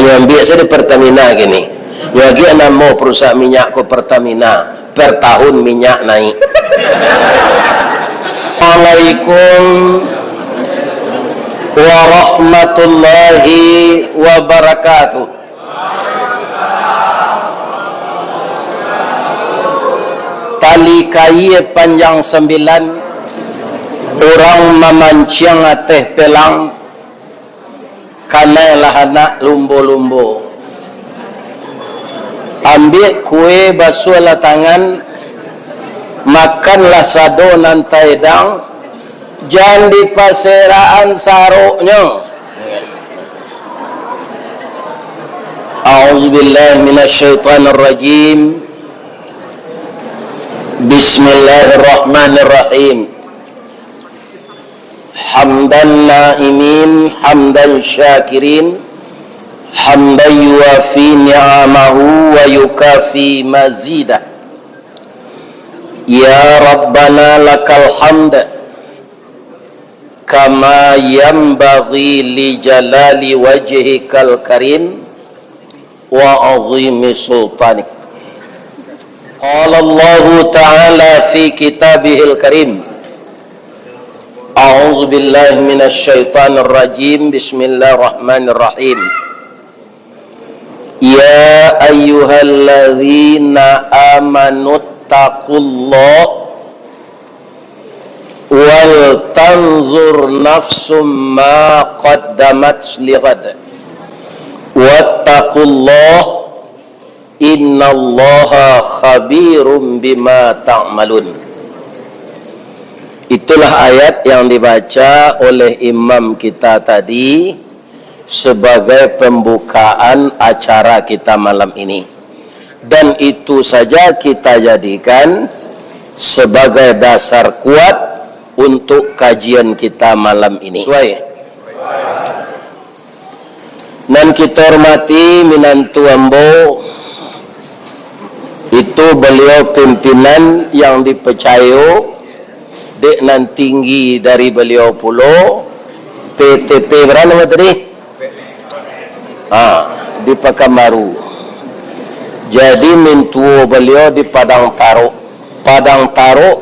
Yang ambil saya di Pertamina gini. Lagi nama perusahaan minyak ke Pertamina. Per tahun minyak naik. Assalamualaikum warahmatullahi wabarakatuh. Tali kai panjang 9, orang memancing ateh pelang karena lahana lumbo-lumbo. Ambil kue basuhlah tangan, makanlah sado nan taedang, jangan di paseraan saroknya. A'udzubillahi minasyaitonirrajim. Bismillahirrahmanirrahim. Hamdan na'imin, hamdan syakirin, hamdan yuafi ni'amahu wa yukafi mazidah. Ya Rabbana lakal hamd kama yanbaghi li jalali wajhikal karim wa azimi sultanik. Qala Allah Ta'ala fi kitabihil karim. A'udzu billahi minasy syaithanir rajim. Bismillahirrahmanirrahim. Ya ayyuhalladzina amanu taqullaha wal tanzur nafsum ma qaddamat lighad wattaqullaha innallaha khabirum bima ta'malun. Itulah ayat yang dibaca oleh imam kita tadi sebagai pembukaan acara kita malam ini, dan itu saja kita jadikan sebagai dasar kuat untuk kajian kita malam ini. Dan kita hormati Minantu Ambo, itu beliau pimpinan yang dipercaya dek nan tinggi dari beliau pulau PTP berapa nama tadi? Di Pekanbaru. Jadi mintu beliau di Padang Taro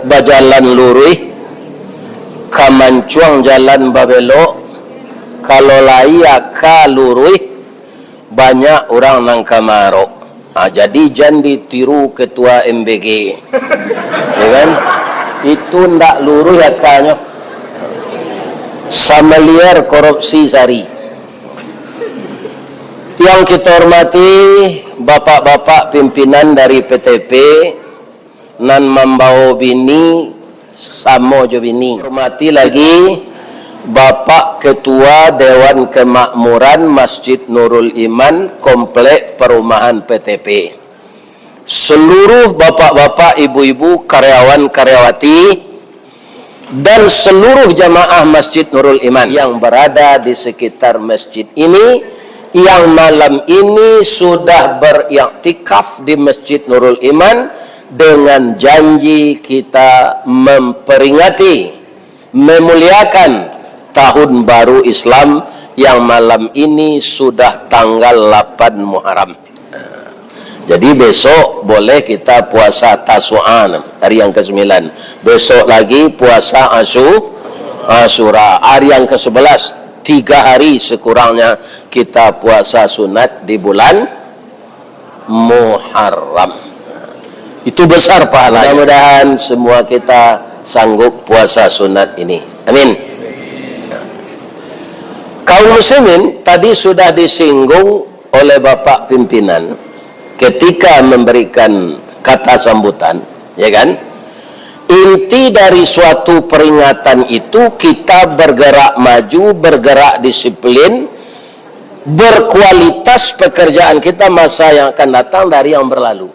bajalan lurus, Kamancuang jalan babelok, kalau layak lurus banyak orang nang Kamaro. Jadi jangan ditiru ketua MBG, ya kan? Itu ndak lurus ya tanya. Sama liar korupsi sari. Yang kita hormati bapak-bapak pimpinan dari PTP nan membawa bini sama jo bini. Hormati lagi Bapak Ketua Dewan Kemakmuran Masjid Nurul Iman Komplek Perumahan PTP, seluruh bapak-bapak, ibu-ibu, karyawan-karyawati, dan seluruh jamaah Masjid Nurul Iman yang berada di sekitar masjid ini, yang malam ini sudah beriktikaf di Masjid Nurul Iman dengan janji kita memperingati, memuliakan Tahun Baru Islam yang malam ini sudah tanggal 8 Muharram. Jadi besok boleh kita puasa Tasu'an, hari yang ke-9. Besok lagi puasa Asyura, hari yang ke-11. 3 hari sekurangnya kita puasa sunat di bulan Muharram. Itu besar pahalanya. Mudah-mudahan semua kita sanggup puasa sunat ini. Amin. Kaum muslimin tadi sudah disinggung oleh Bapak pimpinan ketika memberikan kata sambutan, ya kan? Inti dari suatu peringatan itu kita bergerak maju, bergerak disiplin, berkualitas pekerjaan kita masa yang akan datang dari yang berlalu,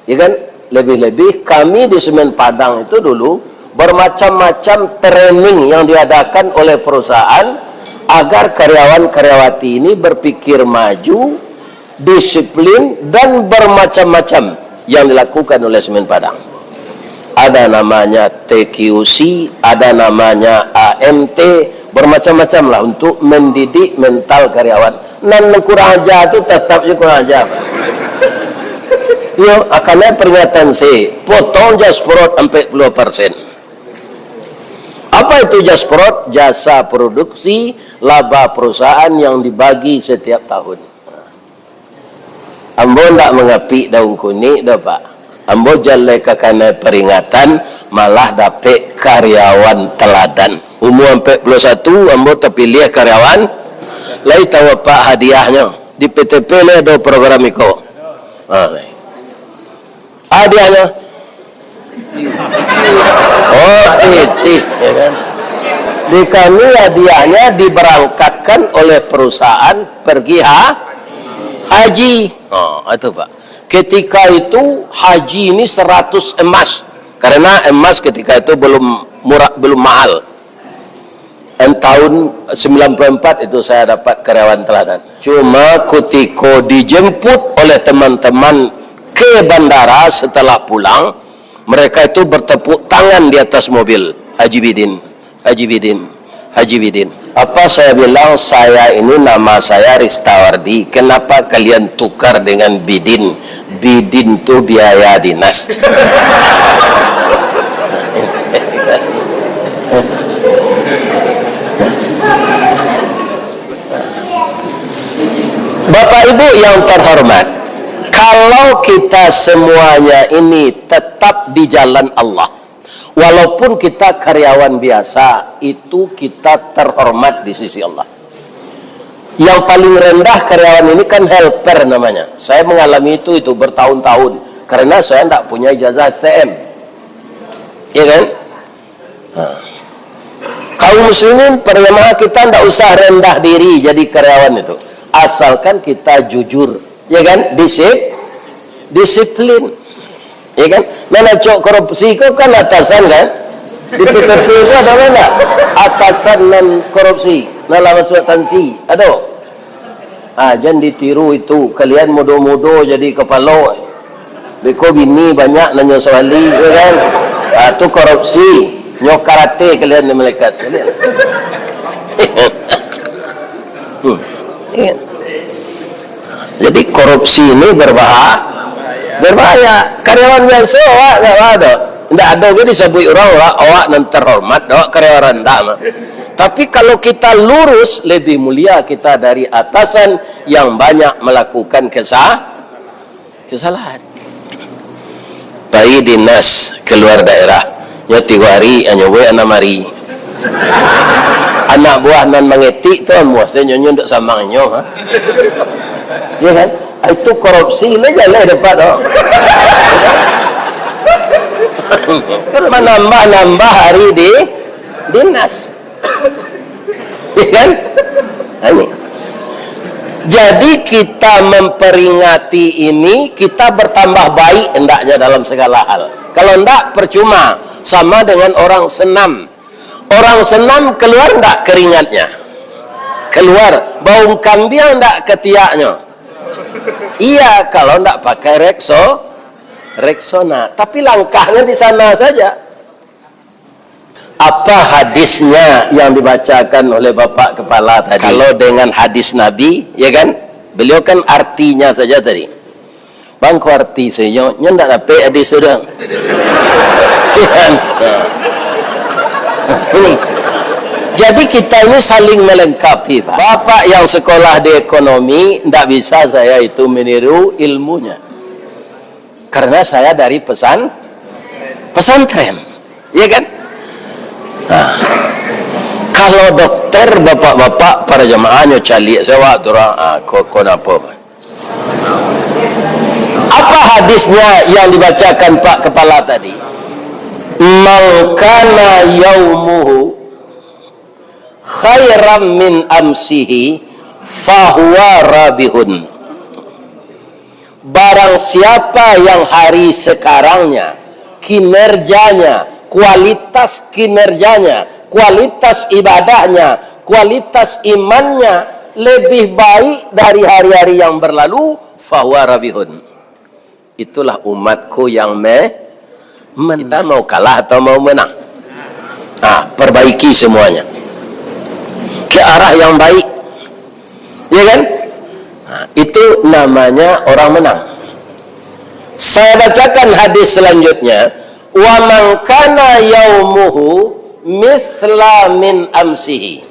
ya kan? Lebih-lebih kami di Semen Padang itu dulu bermacam-macam training yang diadakan oleh perusahaan agar karyawan-karyawati ini berpikir maju, disiplin, dan bermacam-macam yang dilakukan oleh Semen Padang. Ada namanya TQC, ada namanya AMT, bermacam-macam lah untuk mendidik mental karyawan nan kurang ajar tu tetap je kurang ajar. Yo, akannya peringatan si potong jasprot 40%. Apa itu jasprot? Jasa produksi laba perusahaan yang dibagi setiap tahun. Ambo ndak mengapi daun kuning dah pak. Ambo jalai kakana peringatan malah dapet karyawan teladan. Umur 41 ambo terpilih karyawan. Lai tahu pak hadiahnya di PTP le ada program iko. Hadiahnya. Oh titih ya kan. Di kami hadiahnya diberangkatkan oleh perusahaan pergi haji. Oh itu pak. Ketika itu haji ini 100 emas. Karena emas ketika itu belum murah, belum mahal. Dan tahun 94 itu saya dapat karyawan teladan. Cuma ketika dijemput oleh teman-teman ke bandara setelah pulang, mereka itu bertepuk tangan di atas mobil. Haji Bidin, Haji Bidin, Haji Bidin. Apa saya bilang, saya ini nama saya Ristawardi. Kenapa kalian tukar dengan Bidin? Bidin itu biaya dinas. Bapak Ibu yang terhormat, kalau kita semuanya ini tetap di jalan Allah, walaupun kita karyawan biasa, itu kita terhormat di sisi Allah. Yang paling rendah karyawan ini kan helper namanya. Saya mengalami itu bertahun-tahun karena saya tidak punya ijazah STM, ya kan? Kaum muslimin perjamaah kita tidak usah rendah diri jadi karyawan itu, asalkan kita jujur, ya kan? Disiplin, ya kan? Mana cok korupsi itu kan atasan kan? Di PTP itu ada mana? Atasan non korupsi, dalam asuransi, ada. Jangan ditiru itu. Kalian mudo-mudo jadi kepala. Beko bini banyak nanya soali, ya kan? Itu korupsi. Nyok karate kalian di malaikat. Jadi korupsi ini berbahaya. Karyawan biasa nggak ada. Tidak ada jadi disebut orang awak nan terhormat, awak karyawan rendah. Tapi kalau kita lurus, lebih mulia kita dari atasan yang banyak melakukan kesalahan. Bayi dinas keluar daerah, nya 3 hari, anyowe anak mari. Anak buah nan mengetik tu muasnya nyonya untuk samangnya, ya kan? Itu korupsi lah jalan dapat dong. Karena nambah hari di dinas, ya kan? Ini. Jadi kita memperingati ini, kita bertambah baik hendaknya dalam segala hal. Kalau enggak percuma, sama dengan orang senam. Orang senam keluar enggak keringatnya? Keluar. Bau kambing enggak ketiaknya? Iya, kalau enggak pakai Rexona. Tapi langkahnya di sana saja. Apa hadisnya yang dibacakan oleh Bapak Kepala tadi? Kalau dengan hadis Nabi, ya kan? Beliau kan artinya saja tadi. Bang, ko arti saya, nyo ndak dapat hadis sudah. Jadi kita ini saling melengkapi, Pak. Bapak yang sekolah di ekonomi, ndak bisa saya itu meniru ilmunya. Karena saya dari pesantren, ya kan? Kalau dokter, bapak-bapak para jamaahnya calik sewa turang apa? Apa hadisnya yang dibacakan Pak Kepala tadi? Man kana yaumuhu khairam min amsihi fahuwa rabihun. Barang siapa yang hari sekarangnya, kinerjanya, kualitas kinerjanya, kualitas ibadahnya, kualitas imannya lebih baik dari hari-hari yang berlalu, fahuwa rabihun. Itulah umatku yang kita mau kalah atau mau menang? Perbaiki semuanya ke arah yang baik, ya kan? itu namanya orang menang. Saya bacakan hadis selanjutnya, wa man kana yaumuhu mithla min amsihi.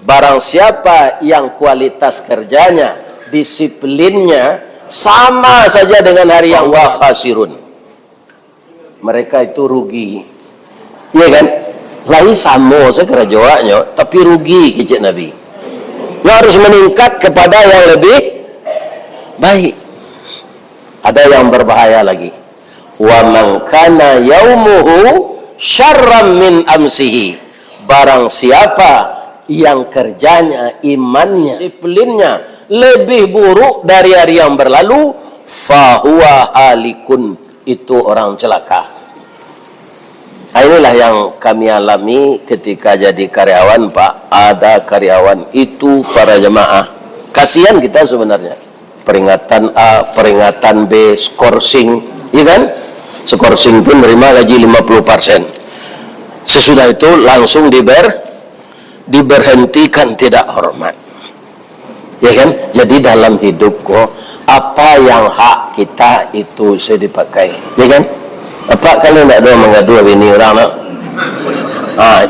Barang siapa yang kualitas kerjanya, disiplinnya sama saja dengan hari yang wa khasirun, mereka itu rugi. Iya kan? Lain sama saya kira jawabnya, tapi rugi kecik Nabi. Yang harus meningkat kepada yang lebih baik. Ada yang berbahaya lagi. Wa man kana yaumuhu syarram min amsihi. Barang siapa yang kerjanya, imannya, disiplinnya lebih buruk dari hari yang berlalu, fahuwa halikun, itu orang celaka. Inilah yang kami alami ketika jadi karyawan, Pak. Ada karyawan itu para jemaah, kasihan kita sebenarnya. Peringatan A, peringatan B, skorsing, iya kan? Skorsing pun menerima gaji 50%. Sesudah itu langsung diberhentikan tidak hormat. Ya kan? Jadi dalam hidupku, apa yang hak kita itu saya dipakai. Ya kan? Apa kalian tidak ada mengadu bini orang nak?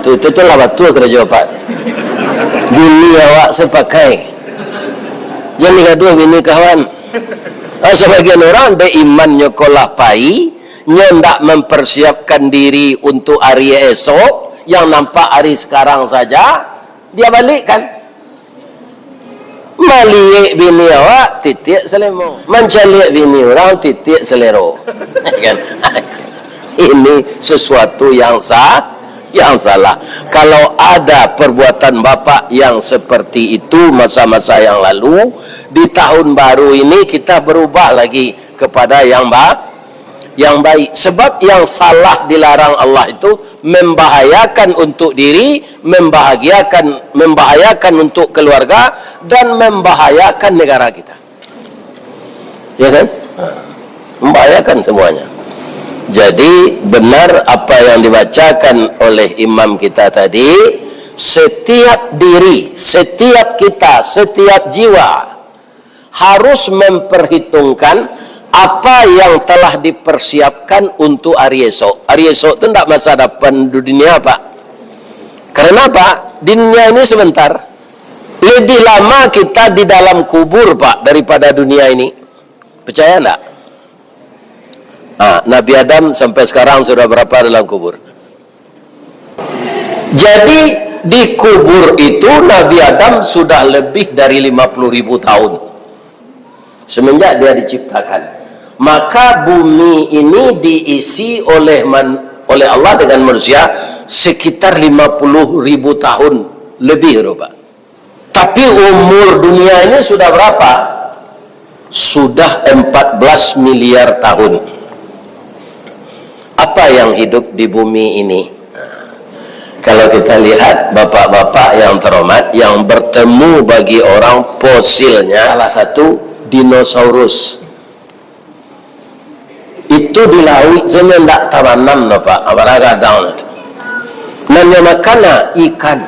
Itu lah betul kerja Pak. Bini awak sepakai. Jangan digadu bini kawan. Sebagian orang ada iman nyokolah pai, nyendak mempersiapkan diri untuk hari esok, yang nampak hari sekarang saja dia balikkan. Maliek bini awak titik selemo, mencaliek bini orang titik selero. Kan? Ini sesuatu yang salah. Kalau ada perbuatan bapak yang seperti itu masa-masa yang lalu, di tahun baru ini kita berubah lagi kepada yang baik. Sebab yang salah dilarang Allah itu membahayakan untuk diri, membahayakan untuk keluarga, dan membahayakan negara kita. Ya kan? Membahayakan semuanya. Jadi benar apa yang dibacakan oleh imam kita tadi, setiap diri, setiap kita, setiap jiwa harus memperhitungkan apa yang telah dipersiapkan untuk hari esok. Hari esok itu tidak masa depan dunia, Pak. Karena apa? Dunia ini sebentar. Lebih lama kita di dalam kubur, Pak, daripada dunia ini. Percaya enggak? Nabi Adam sampai sekarang sudah berapa dalam kubur? Jadi di kubur itu Nabi Adam sudah lebih dari 50.000 tahun semenjak dia diciptakan. Maka bumi ini diisi oleh Allah dengan manusia sekitar 50.000 tahun lebih, Pak. Tapi umur dunia ini sudah berapa? Sudah 14 miliar tahun. Apa yang hidup di bumi ini? Kalau kita lihat bapak-bapak yang terhormat, yang bertemu bagi orang fosilnya, salah satu dinosaurus. Itu di laut semendak tabanam, Pak. Apalagi down itu. Namanya makana ikan.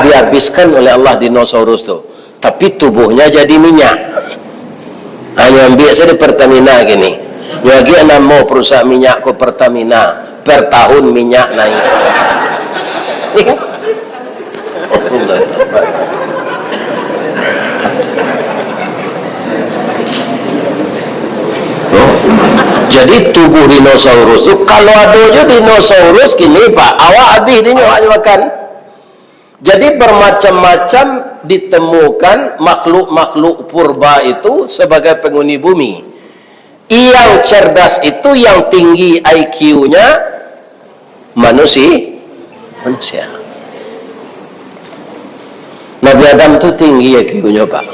Dihabiskan oleh Allah dinosaurus itu. Tapi tubuhnya jadi minyak. Hanya biasa di Pertamina gini. Lagi nama perusahaan minyak ke Pertamina, per tahun minyak naik. Iya kan? Jadi tubuh dinosaurus itu, kalau ada dinosaurus gini Pak, awak habis dia nyawak makan. Jadi bermacam-macam ditemukan makhluk-makhluk purba itu sebagai penghuni bumi. Yang cerdas itu yang tinggi IQ-nya manusia. Nabi Adam itu tinggi IQ-nya, Pak.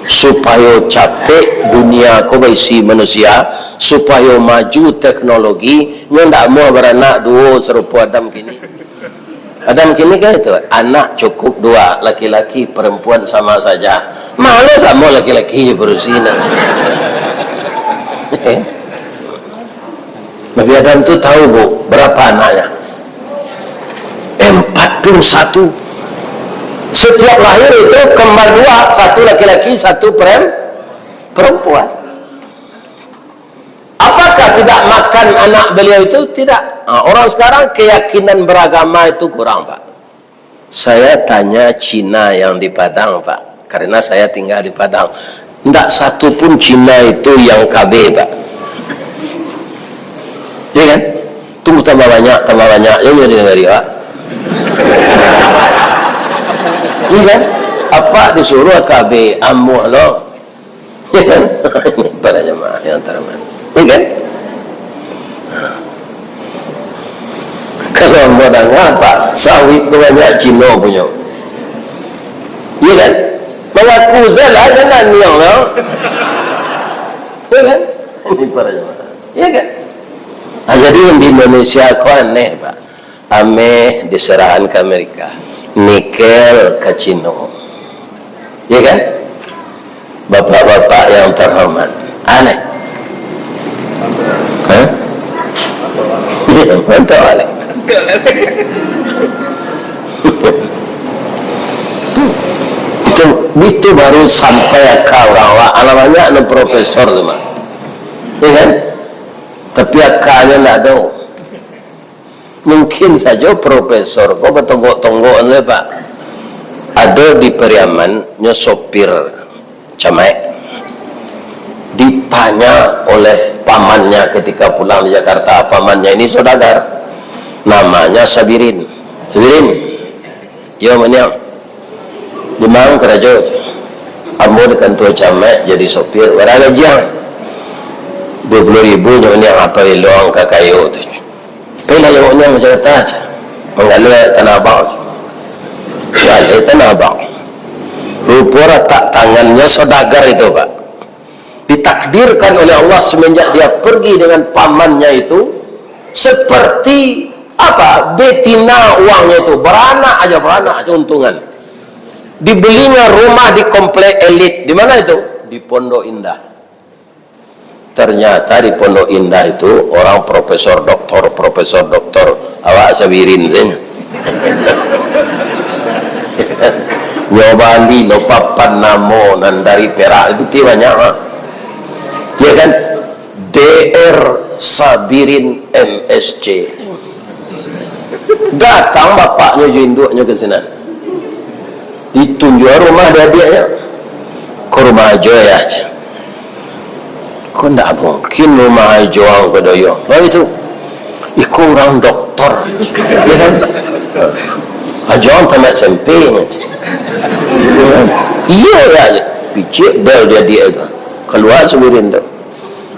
Supaya capek dunia kau berisi manusia, supaya maju teknologi, ndak mau beranak dua serupa Adam kini. Adam kini kan itu anak cukup dua, laki-laki perempuan sama saja. Malah sama laki-laki berusia. Nabi Adam itu tahu Bu berapa anaknya? 41. Setiap lahir itu kembar dua, satu laki-laki, satu perempuan. Apakah tidak makan anak beliau itu? Tidak. Nah, orang sekarang keyakinan beragama itu kurang, Pak. Saya tanya Cina yang di Padang, Pak, karena saya tinggal di Padang. Tidak satu pun Cina itu yang KB, Pak. Iya kan? Tunggu tambah banyak. Yang jadi negara, Pak. Iya kan? Apa disuruh KB amuh loh. Iya kan? Ini para jemaah yang terhormat. Iya kan? Kalau modal apa? Sawit banyak Cina punya. Iya kan? Mengaku zalah jangan yang loh. Iya kan? Ini para jemaah. Iya kan? Nah, jadi di Indonesia kok aneh, Pak. Ame diserahan ke Amerika, nikel ke Cina. Iya kan? Bapak-bapak yang terhormat, aneh. Hah? Mantap aneh. Itu baru sampai ke orang namanya ada profesor tu, Mak. Iya kan? Tapi akalnya tidak ada. Mungkin saja profesor kok bertonggok-tonggokan le, Pak. Ada di Periaman nya sopir camek, ditanya oleh pamannya ketika pulang di Jakarta. Pamannya ini saudagar, namanya Sabirin. Yo meniang di Mang Kerajo, ambo dekan tua camek jadi sopir. Berapa gajian? 20.000 nyonya apa ilong ke kayu tu. Pela yang nyonya Jakarta aja. Mengalir Tanah Abang. Mengalir Tanah Abang. Rupa retak tangannya saudagar itu, Pak. Ditakdirkan oleh Allah semenjak dia pergi dengan pamannya itu seperti apa? Betina uangnya itu beranak aja untungan. Dibelinya rumah di komplek elit. Di mana itu? Di Pondok Indah. Ternyata di Pondok Indah itu orang profesor doktor awak Sabirin saja. Nyobali lopapan namo dan dari Perak itu banyak, Pak. Ya kan? DR Sabirin MSC. Datang bapaknya induknya ke sana. Ditunjuk rumah dia ke rumah Joya aja. Kok tidak mungkin rumah Joang ke Doyong? Nah itu ikut orang doktor, ya kan? Joang tamat SMP, iya ya, picik bel jadi keluar Sabirin tu.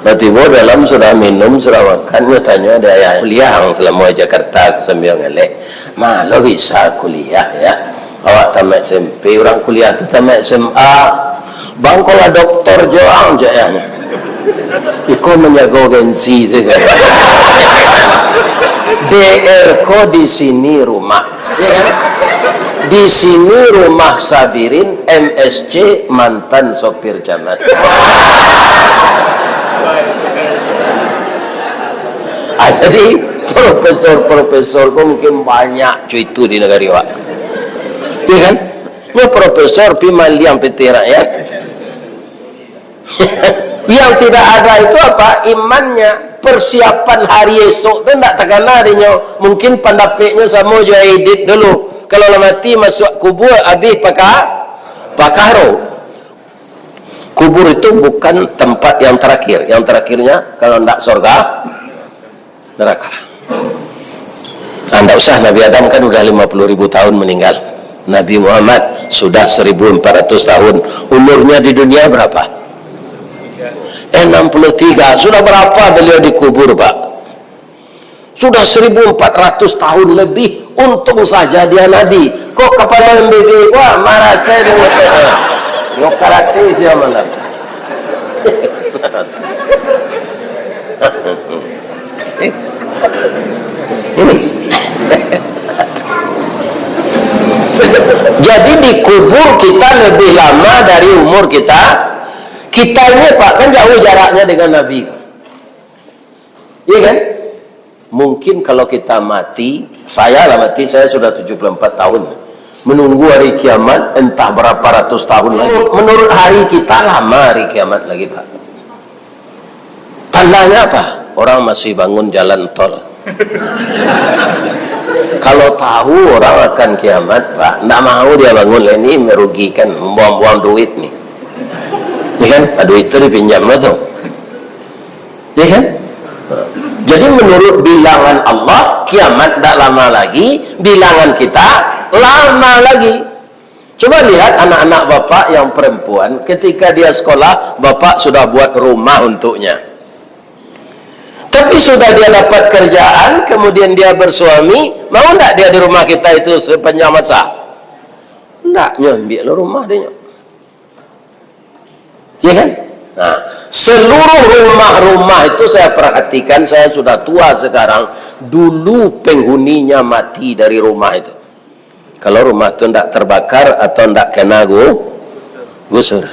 Tiba dalam sudah minum, sudah makan, tanya dia yang kuliah selama Jakarta sambil ngelek. Malah bisa kuliah ya? Awak tamat SMP, orang kuliah tu tamat SMA. Bang kalau doktor Joang jayanya. Iko menjaga gengsi juga. DR ko di sini rumah, ya kan? Di sini rumah Sabirin MSC mantan sopir camat. Jadi profesor kok mungkin banyak cuy itu di negara Iwak, ya kan? Ya profesor pimaliang PT rakyat. Yang tidak ada itu apa? Imannya, persiapan hari esok tu tak terkena dia. Mungkin pandapiknya sama je edit dulu. Kalau mati masuk kubur habis pakaro. Kubur itu bukan tempat yang terakhir. Yang terakhirnya kalau tidak surga, neraka. Anda usah, Nabi Adam kan sudah 50.000 tahun meninggal. Nabi Muhammad sudah 1.400 tahun. Umurnya di dunia berapa? 63. Sudah berapa beliau dikubur, Pak? Sudah 1.400 tahun lebih. Untung saja dia Nabi. Kok kepala MBG wah marah saya dengan yo karate siapa malam. Jadi dikubur kita lebih lama dari umur kita. Kita ini, Pak, kan jauh jaraknya dengan Nabi. Iya kan? Mungkin kalau kita mati, saya sudah 74 tahun. menunggu hari kiamat entah berapa ratus tahun lagi. Menurut hari kita lama hari kiamat lagi, Pak. Tandanya apa? Orang masih bangun jalan tol. Kalau tahu orang akan kiamat, Pak, tidak mau dia bangun. Ini merugikan, membuang-buang duit nih. Ya kan? Duit itu dipinjam tuh. Ya kan? Jadi menurut bilangan Allah, kiamat tidak lama lagi. Bilangan kita lama lagi. Coba lihat anak-anak bapak yang perempuan, ketika dia sekolah, bapak sudah buat rumah untuknya. Tapi sudah dia dapat kerjaan, kemudian dia bersuami, mau enggak dia di rumah kita itu sepanjang masa? Enggak, nyambil rumah dia. Ya kan? Nah, seluruh rumah-rumah itu saya perhatikan, saya sudah tua sekarang, dulu penghuninya mati dari rumah itu. Kalau rumah itu tidak terbakar atau tidak kena gusur.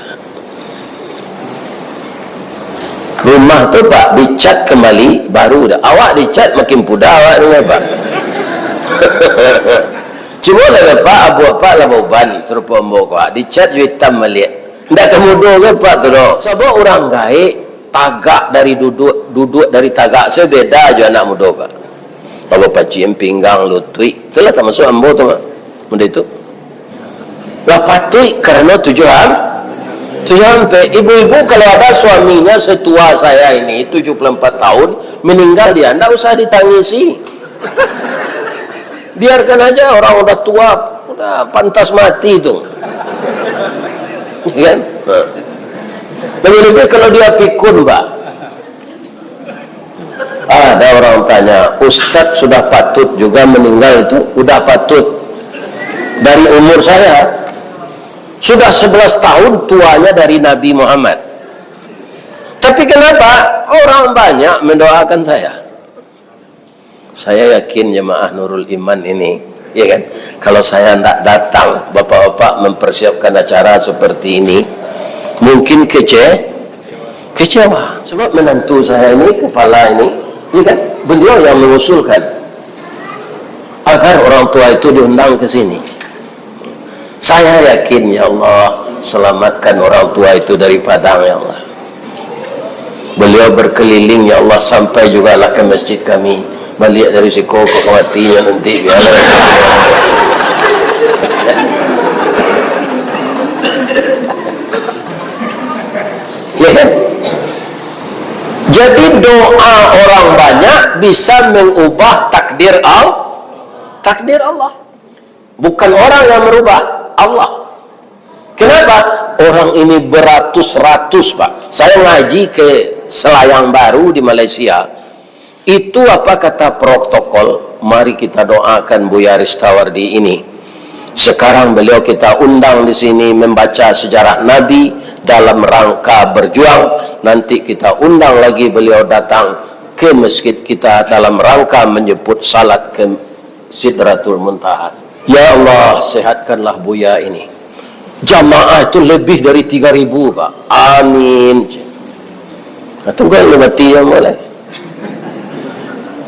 Rumah tu Pak dicat kembali baru dah. Awak dicat makin pudar awak dengan Pak. Cuma lah Pak abu apa lah beban serupa mbok kau dicat hitam melihat. Ndak kemudian ke Pak tu dong. Sebab orang gaik tagak dari duduk dari tagak saya beda aja anak muda Pak. Bawa paciem pinggang lutui. Itulah tak masuk ambo tu Pak. Benda itu. Lah patui karena tujuan sampai ibu-ibu kalau ada suaminya setua saya ini 74 tahun meninggal dia tidak usah ditangisi, biarkan aja orang udah tua udah pantas mati itu kan. Lebih-lebih kalau dia pikun Pak. Ada orang tanya, Ustadz sudah patut juga meninggal itu? Udah patut dari umur saya sudah 11 tahun tuanya dari Nabi Muhammad. Tapi kenapa orang banyak mendoakan saya? Saya yakin jemaah Nurul Iman ini, ya kan? Kalau saya tidak datang, bapak-bapak mempersiapkan acara seperti ini, mungkin kecewa. Sebab menantu saya ini, kepala ini, ya kan? Beliau yang mengusulkan agar orang tua itu diundang ke sini. Saya yakin ya Allah selamatkan orang tua itu dari Padang ya Allah. Beliau berkeliling ya Allah sampai juga lah ke masjid kami. Balik dari Siko ke Kawatinya nanti biarlah. Ya kan? Jadi doa orang banyak bisa mengubah takdir Allah. Bukan orang yang merubah, Allah. Kenapa? Orang ini beratus-ratus Pak. Saya ngaji ke Selayang Baru di Malaysia. Itu apa kata protokol? Mari kita doakan Buya Ristawardi ini. Sekarang beliau kita undang di sini membaca sejarah Nabi dalam rangka berjuang. Nanti kita undang lagi beliau datang ke masjid kita dalam rangka menyebut salat ke Sidratul Muntaha. Ya Allah, sehatkanlah Buya ini. Jamaah itu lebih dari 3.000 Pak. Amin. Itu kan lemati yang boleh.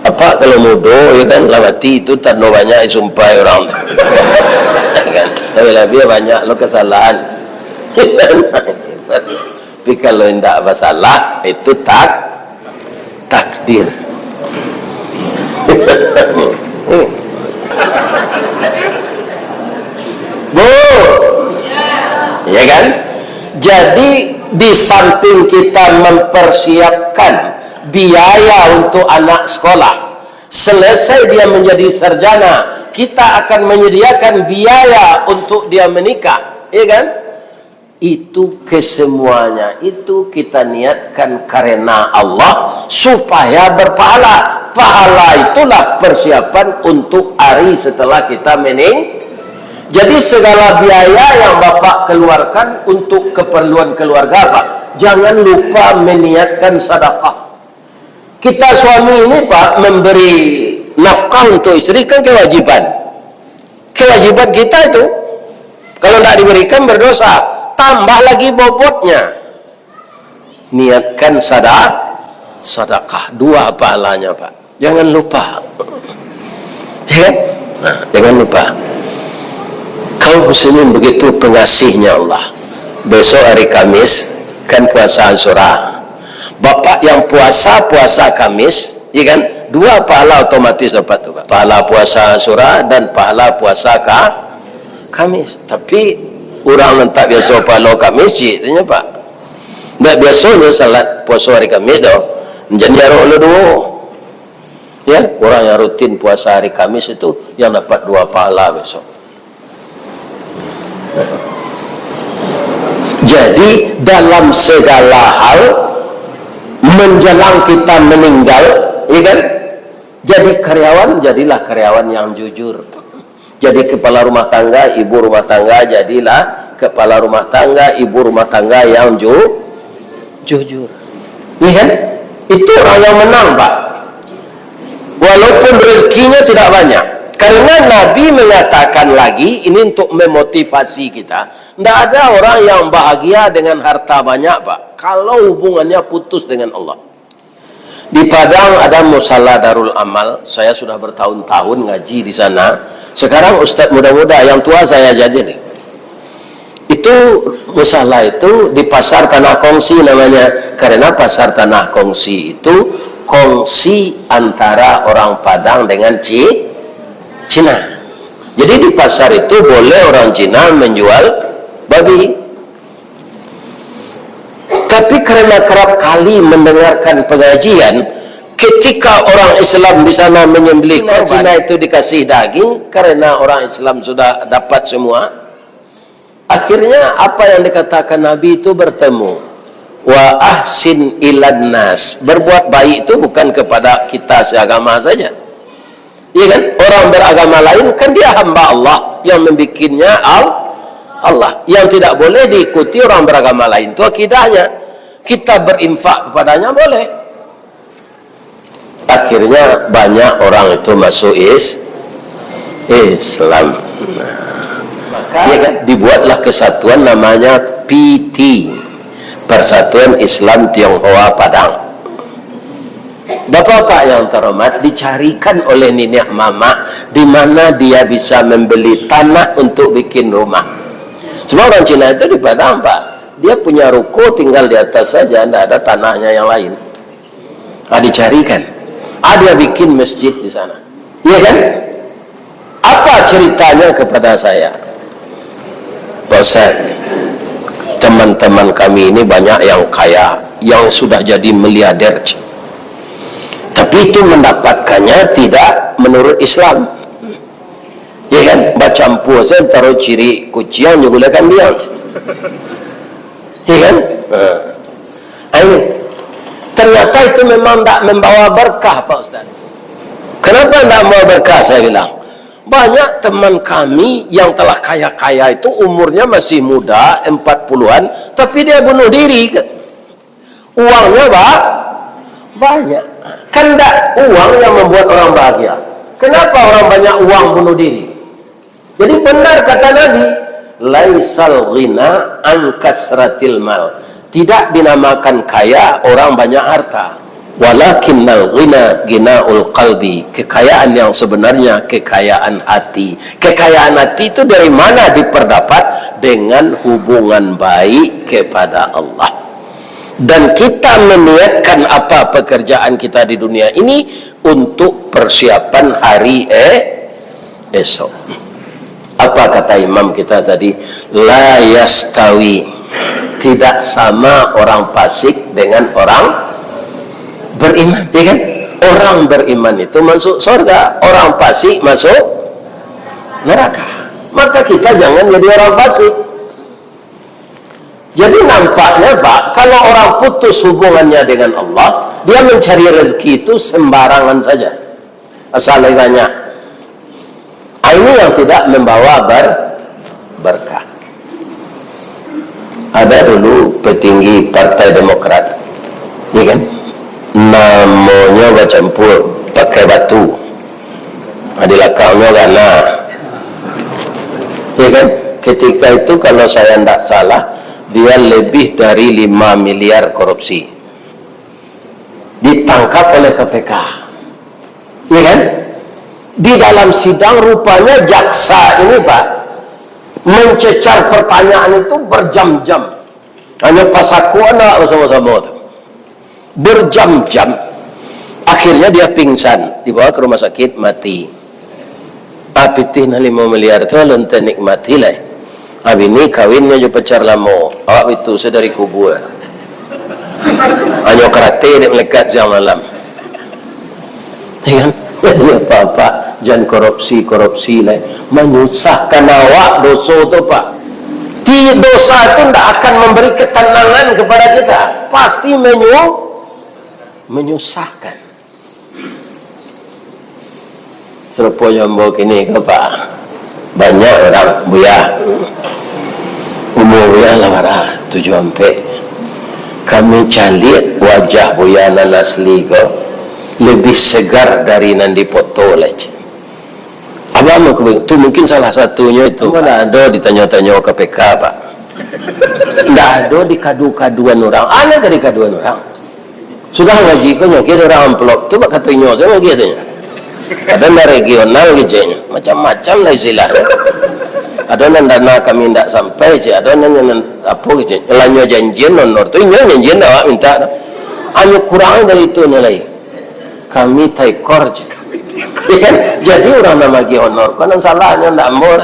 Apa kalau mudo ya kan lemati itu tak no banyak sumpah orang. Kan lebih banyak lo kesalahan. Tapi kalau tidak masalah itu takdir. Ya kan? Jadi di samping kita mempersiapkan biaya untuk anak sekolah, selesai dia menjadi sarjana, kita akan menyediakan biaya untuk dia menikah, ya kan? Itu kesemuanya itu kita niatkan karena Allah supaya berpahala. Pahala itulah persiapan untuk hari setelah kita meninggal. Jadi segala biaya yang Bapak keluarkan untuk keperluan keluarga Pak, jangan lupa meniatkan sedekah. Kita suami ini Pak memberi nafkah untuk istri kan kewajiban. Kewajiban kita itu. Kalau tidak diberikan berdosa. Tambah lagi bobotnya. Niatkan sedekah. 2 pahalanya Pak. Jangan lupa. Ya? Nah, jangan lupa. Kaum muslimin begitu pengasihnya Allah. Besok hari Kamis kan puasa Asyura. Bapak yang puasa Kamis, ya kan? Dua pahala otomatis dapat tuh, Pak. Pahala puasa Asyura dan pahala puasa Kamis. Tapi orang tak biasa pahala Kamis sih, tanya Pak. Tak biasanya salat puasa hari Kamis dah. Jadi harus dulu. Ya, orang yang rutin puasa hari Kamis itu yang dapat dua pahala besok. Jadi dalam segala hal menjelang kita meninggal, ya kan? Jadi karyawan, jadilah karyawan yang jujur. Jadi kepala rumah tangga, ibu rumah tangga, jadilah kepala rumah tangga, ibu rumah tangga yang jujur. Ya kan? Itu orang yang menang, Pak. Walaupun rezekinya tidak banyak. Karena Nabi mengatakan lagi, ini untuk memotivasi kita. Tidak ada orang yang bahagia dengan harta banyak, Pak, kalau hubungannya putus dengan Allah. Di Padang ada Musala Darul Amal. Saya sudah bertahun-tahun ngaji di sana. Sekarang ustadz muda-muda yang tua saya jadi nih. Itu musala itu di pasar Tanah Kongsi namanya. Karena pasar Tanah Kongsi itu kongsi antara orang Padang dengan Cina. Jadi di pasar itu boleh orang Cina menjual babi. Tapi karena kerap kali mendengarkan pengajian, ketika orang Islam di sana menyembelih Cina itu dikasih daging, karena orang Islam sudah dapat semua, akhirnya apa yang dikatakan Nabi itu bertemu. Wa ahsin ilan nas. Berbuat baik itu bukan kepada kita seagama saja. Iya kan? Orang beragama lain kan dia hamba Allah yang membikinnya Allah. Yang tidak boleh diikuti orang beragama lain itu akidahnya. Kita berinfak kepadanya boleh. Akhirnya banyak orang itu masuk Islam. Maka ya kan? Dibuatlah kesatuan namanya PT, Persatuan Islam Tionghoa Padang. Bapak-bapak yang terhormat, dicarikan oleh nenek mama di mana dia bisa membeli tanah untuk bikin rumah. Semua orang Cina itu di Padang, Pak. Dia punya ruko tinggal di atas saja, tidak ada tanahnya yang lain. Dicarikan. Dia bikin masjid di sana. Iya kan? Apa ceritanya kepada saya? Pak Ustaz, teman-teman kami ini banyak yang kaya, yang sudah jadi miliarder. Tapi itu mendapatkannya tidak menurut Islam. Ya kan? Baca puasa taruh ciri kucing juga kan dia. Ya kan? Ini ternyata itu memang tidak membawa berkah, Pak Ustaz. Kenapa tidak membawa berkah? Saya bilang banyak teman kami yang telah kaya-kaya itu umurnya masih muda, 40-an, tapi dia bunuh diri. Uangnya banyak. Kan tidak uang yang membuat orang bahagia. Kenapa orang banyak uang bunuh diri? Jadi benar kata Nabi, laisal ghina an kasratil mal. Tidak dinamakan kaya orang banyak harta. Walakinnal ghina ghinaul qalbi. Kekayaan yang sebenarnya kekayaan hati. Kekayaan hati itu dari mana diperdapat? Dengan hubungan baik kepada Allah. Dan kita meniatkan apa pekerjaan kita di dunia ini untuk persiapan hari esok. Apa kata imam kita tadi? La yastawi. Tidak sama orang fasik dengan orang beriman, ya kan? Orang beriman itu masuk surga, orang fasik masuk neraka. Maka kita jangan jadi orang fasik. Jadi nampaknya, Pak, kalau orang putus hubungannya dengan Allah, dia mencari rezeki itu sembarangan saja, asal banyak. Ini yang tidak membawa berkah. Ada dulu petinggi Partai Demokrat, ya kan? Namanya bercampur pakai batu, di belakangnya gana, ya kan? Ketika itu kalau saya tidak salah, dia lebih dari 5 miliar korupsi. Ditangkap oleh KPK. Ya kan? Di dalam sidang rupanya jaksa ini, Pak, mencecar pertanyaan itu berjam-jam. Hanya pas aku anak bersama-sama tu berjam-jam. Akhirnya dia pingsan, dibawa ke rumah sakit, mati. Apitih na 5 miliar tu lonte nikmati lah. Abi ni kawinnya je pacar lama. Awak itu sedari kubur. Hanya karate dia melekat jam malam. Ya kan? Ya apa-apa, jangan korupsi lah. Menyusahkan awak dosa tu pak. Dosa itu tidak akan memberi ketenangan kepada kita. Pasti menyusahkan. Serupa jombo kini ke pak, banyak orang buya umur buya lah 7 sampai kami cari wajah buya nan asli ke lebih segar dari nan dipoto lah. Abang mau itu mungkin salah satunya itu mana ada ditanya-tanya KPK pak, tidak ada dikadu-kaduan orang, ada ke dikaduan orang sudah ngaji kau nyakir orang amplop tu pak katanya saya lagi katanya. Ada na regional gitu, macam-macam lah istilahnya. Ada nan dana kami tidak sampai je, ada nan apa gitu. Elanyo janjian honor tu, inyo janjian awak minta. Hanya kurang dari itu nilai. Kami taikor je. Jadi orang nama lagi honor, kan salahnya tidak mau.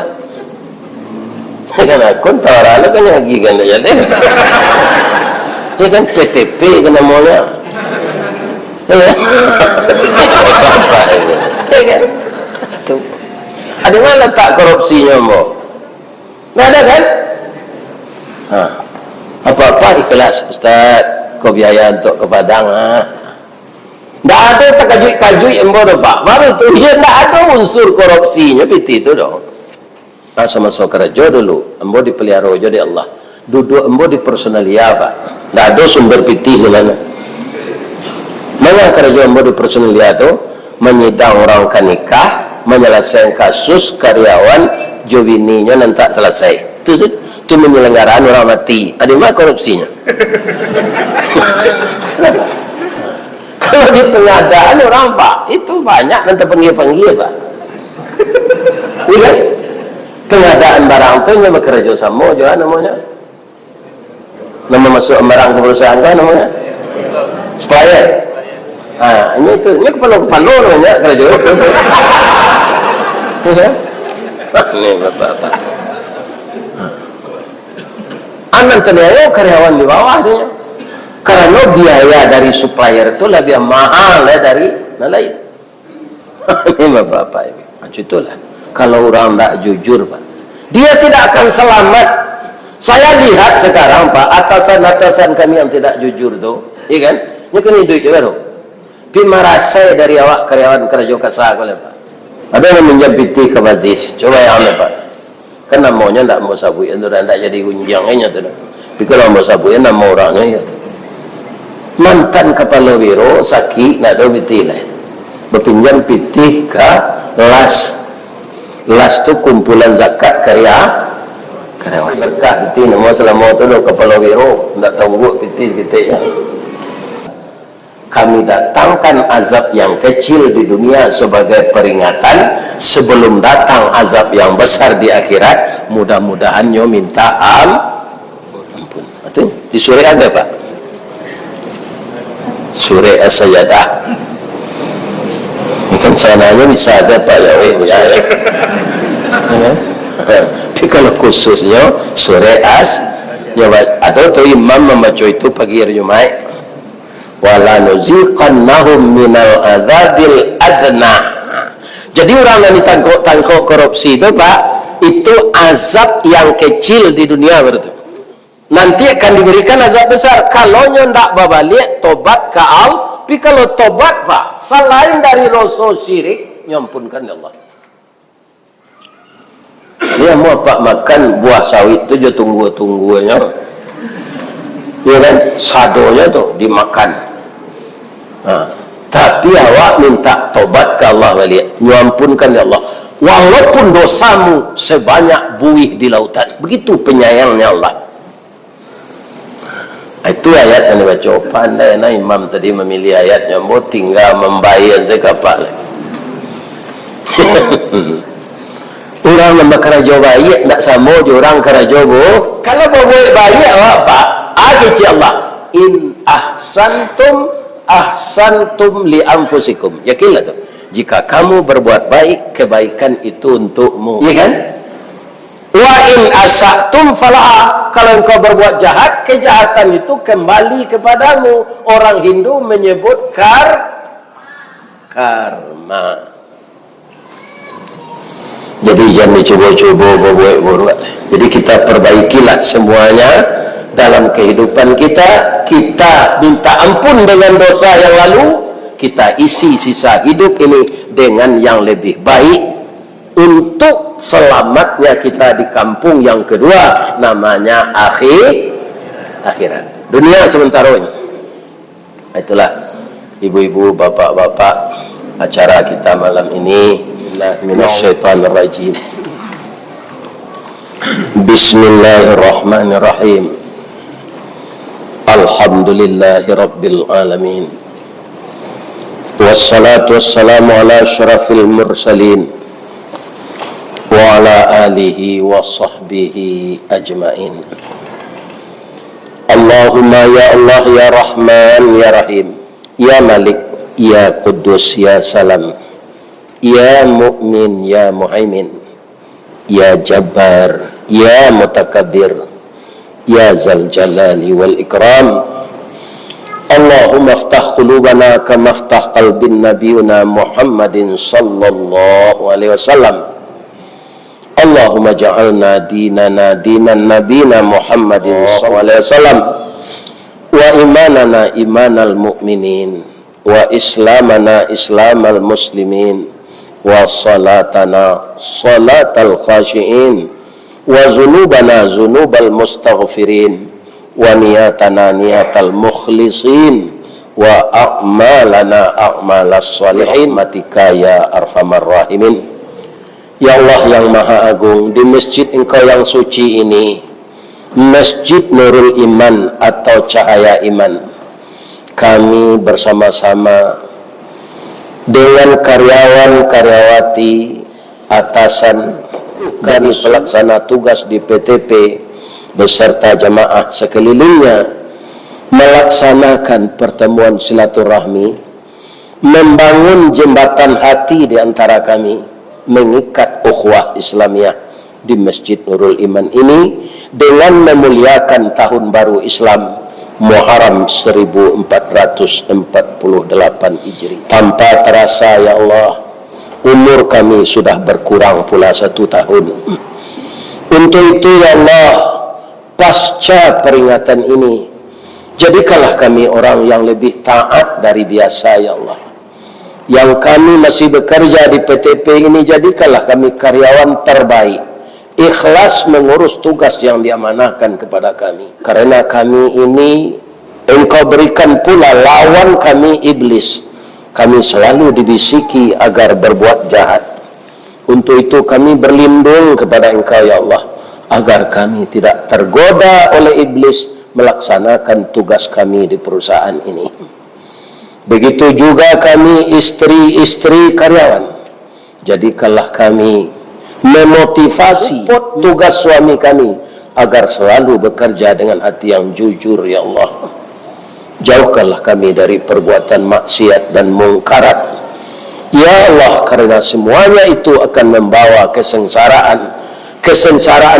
Kan aku tawarlah kan lagi kan jadi. Dia kan PTP kena maunya. Tuh. Ada mana letak korupsinya mo? Nggak ada kan? Apa-apa ikhlas Ustaz, kau biaya untuk ke Padang. Nggak ada terkajut-kajut yang bodoh pak. Baru tu dia nggak ada unsur korupsinya piti itu dong. Masa-masa kerja dulu, embo dipelihara aja di Allah. Duduk embo di personalia pak. Nggak ada sumber piti selana. Mana kerja embo di personalia tu? Menyidang orang kan nikah, menyelesaikan kasus karyawan jovininya nanti selesai. Itu penyelenggaraan orang mati. Ada mana korupsinya? Kalau di pengadaan orang pak, itu banyak nanti panggil pak. Iya, pengadaan barang itu yang bekerja sama juga namanya. Nama masuk barang ke perusahaan kan namanya? Supplier. Ini kepala namanya kerja itu. Ini bapak. Anak ternyata karyawan di bawah dia. Karena biaya dari supplier itu lebih mahal dari lain. Ini bapak ini. Macam itulah. Kalau orang tidak jujur pak, dia tidak akan selamat. Saya lihat sekarang pak, atasan-atasan kami yang tidak jujur tu, iya kan? Ini kan hidup juga tu. Pimarasai dari awak karyawan kerja kasar boleh pak. Ada yang menjempiti ke bazis. Coba yang aneh pak. Kan namanya tidak mau sabuin tu dan tidak jadi gunjangnya tu. Tapi kalau mau sabuin nama orangnya ya. Mantan kepala biro sakit nak ada piti lah. Berpinjam piti ke las. Las tu kumpulan zakat karyawan berkah piti nama selama tu kepala biro tidak tahu piti kita ya. Kami datangkan azab yang kecil di dunia sebagai peringatan sebelum datang azab yang besar di akhirat. Mudah-mudahan nyo minta ampun. Itu di surah ada pak, surah As-Sajdah. Ini kan sananya bisa ada pak ya. Tapi kalau khususnya surah As-Sajdah ada tu imam membaca itu pagi hari Jumat. Wala nuziqannahum minal adzabil adna. Jadi orang yang ditangkap korupsi itu pak, itu azab yang kecil di dunia berarti. Nanti akan diberikan azab besar kalau ndak babalik tobat ke Allah. Tapi kalau tobat pak, selain dari rasa syirik, nyampunkan Allah. Dia mau pak makan buah sawit itu je tunggu-tunggunya. Ya kan, sadonya tuh dimakan. Tapi awak minta tobat ke Allah balik, nyampunkan ya Allah, walaupun dosamu sebanyak buih di lautan. Begitu penyayangnya Allah. Itu ayat yang dibaca. Pandai nah imam tadi memilih ayatnya, mau tinggal membayar zakapal. Orang orang yang bekerja baik tak sama je orang kerja buruk. Kalau berbuat baik apa? Aji Allah. In ahsantum li anfusikum. Yakinlah tu. Jika kamu berbuat baik, kebaikan itu untukmu. Ya kan? Wa in asatum falaha. Kalau engkau berbuat jahat, kejahatan itu kembali kepadamu. Orang Hindu menyebut karma. Jadi jangan coba-coba berbuat buruk. Jadi kita perbaikilah semuanya dalam kehidupan kita. Kita minta ampun dengan dosa yang lalu. Kita isi sisa hidup ini dengan yang lebih baik untuk selamatnya kita di kampung yang kedua, namanya akhirat. Dunia sementara ini. Itulah ibu-ibu, bapak-bapak, acara kita malam ini. Minasyaitonirrajim. Bismillahirrahmanirrahim. Alhamdulillahirabbil alamin. Wassalatu wassalamu ala asyrafil mursalin wa ala alihi wa sahbihi ajmain. Allahumma ya Allah ya Rahman ya Rahim, ya Malik ya Quddus ya Salam, ya Mu'min ya Muhaimin, ya Jabbar ya Mutakabbir, ya Zal Jalali wal Ikram. Allahumma aftah qulubana kama aftah qalbin nabiyuna Muhammadin sallallahu alaihi wasallam. Allahumma ja'alna dinana dinan nabiyina Muhammadin sallallahu alaihi wasallam, wa imanana imanal mu'minin, wa islamana islamal muslimin, wa salatana salatal khashiin, wa zunubana zunubal mustaghfirin, wa niyatana niyatal mukhlisin, wa a'malana a'malas salihin, matika ya arhamar rahimin. Ya Allah yang maha agung, di masjid engkau yang suci ini, Masjid Nurul Iman atau Cahaya Iman, kami bersama-sama dengan karyawan-karyawati, atasan dan pelaksana tugas di PTP beserta jamaah sekelilingnya melaksanakan pertemuan silaturahmi, membangun jembatan hati di antara kami, mengikat ukhuwah Islamiyah di Masjid Nurul Iman ini dengan memuliakan tahun baru Islam Muharram 1448 Hijri. Tanpa terasa ya Allah, umur kami sudah berkurang pula 1 tahun. Untuk itu ya Allah, pasca peringatan ini, jadikanlah kami orang yang lebih taat dari biasa ya Allah. Yang kami masih bekerja di PTP ini, jadikanlah kami karyawan terbaik, ikhlas mengurus tugas yang diamanahkan kepada kami. Karena kami ini engkau berikan pula lawan kami, iblis. Kami selalu dibisiki agar berbuat jahat. Untuk itu kami berlindung kepada engkau ya Allah, agar kami tidak tergoda oleh iblis melaksanakan tugas kami di perusahaan ini. Begitu juga kami istri-istri karyawan, jadikanlah kami memotivasi tugas suami kami agar selalu bekerja dengan hati yang jujur ya Allah. Jauhkanlah kami dari perbuatan maksiat dan mungkarat ya Allah, karena semuanya itu akan membawa kesengsaraan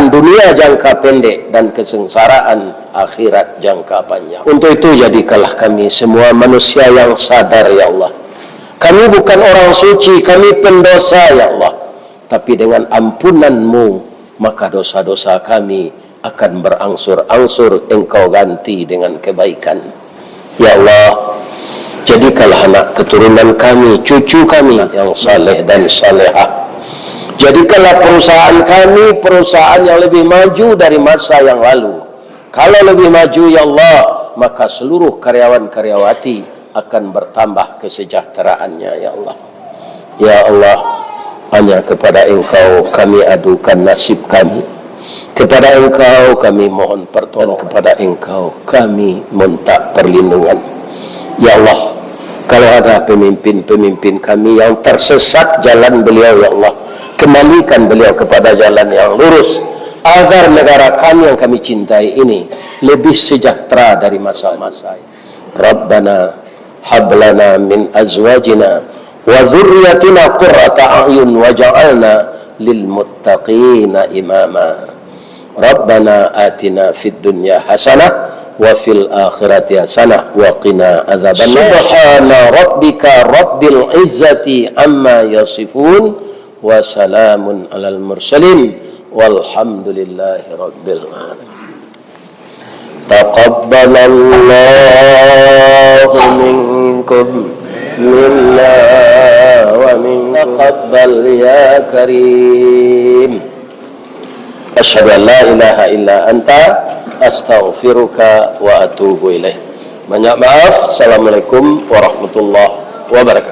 dunia jangka pendek dan kesengsaraan akhirat jangka panjang. Untuk itu jadikanlah kami semua manusia yang sadar ya Allah. Kami bukan orang suci, kami pendosa ya Allah. Tapi dengan ampunan-Mu, maka dosa-dosa kami akan berangsur-angsur Engkau ganti dengan kebaikan. Ya Allah, jadikanlah anak keturunan kami, cucu kami yang saleh dan salehah. Jadikanlah perusahaan kami perusahaan yang lebih maju dari masa yang lalu. Kalau lebih maju ya Allah, maka seluruh karyawan-karyawati akan bertambah kesejahteraannya ya Allah. Ya Allah, hanya kepada Engkau kami adukan nasib kami. Kepada Engkau kami mohon pertolongan, kepada Engkau kami minta perlindungan. Ya Allah, kalau ada pemimpin-pemimpin kami yang tersesat jalan beliau ya Allah, kembalikan beliau kepada jalan yang lurus, agar negara kami yang kami cintai ini lebih sejahtera dari masa-masa. Rabbana hablana min azwajina wa dzurriyyatina qurrata a'yun waj'alna lil muttaqina imama. Rabbana atina fid dunya hasanah wa fil akhirati hasanah wa qina adzabannar. Subhana rabbika rabbil izzati amma yasifun wa salamun alal mursalin walhamdulillahi rabbil alamin. Taqabbalallahu minkum minna wa min taqabbal ya karim. Asyhadu an la ilaha illa anta astaghfiruka wa atubu ilaih. Banyak maaf. Assalamualaikum warahmatullahi wabarakatuh.